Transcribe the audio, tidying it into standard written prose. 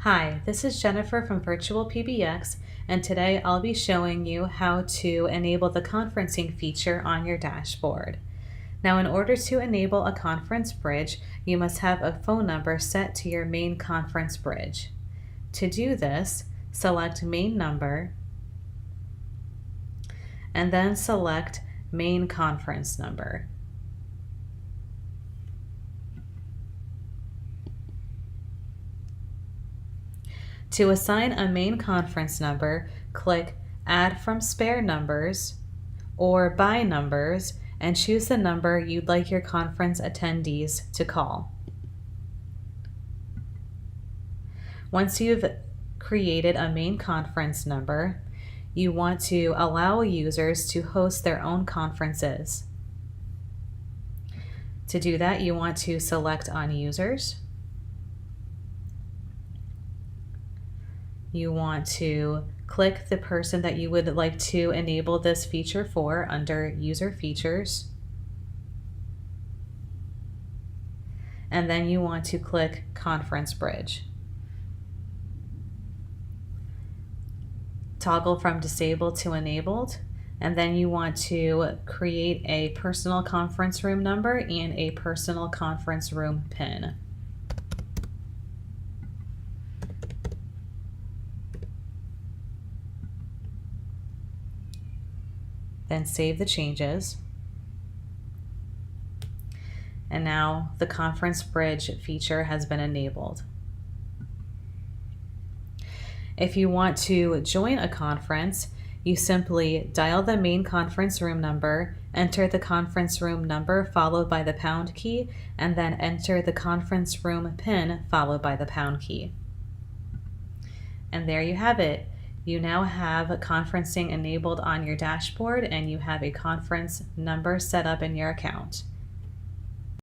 Hi, this is Jennifer from VirtualPBX, and today I'll be showing you how to enable the conferencing feature on your dashboard. Now, in order to enable a conference bridge, you must have a phone number set to your main conference bridge. To do this, select Main Number, and then select Main Conference Number. To assign a main conference number, click Add from Spare Numbers or By Numbers and choose the number you'd like your conference attendees to call. Once you've created a main conference number, you want to allow users to host their own conferences. To do that, you want to select on Users. You want to click the person that you would like to enable this feature for under User Features. And then you want to click Conference Bridge. Toggle from disabled to enabled, and then you want to create a personal conference room number and a personal conference room PIN. Then save the changes. And now the conference bridge feature has been enabled. If you want to join a conference, you simply dial the main conference room number, enter the conference room number followed by the pound key, and then enter the conference room PIN followed by the pound key. And there you have it. You now have conferencing enabled on your dashboard and you have a conference number set up in your account.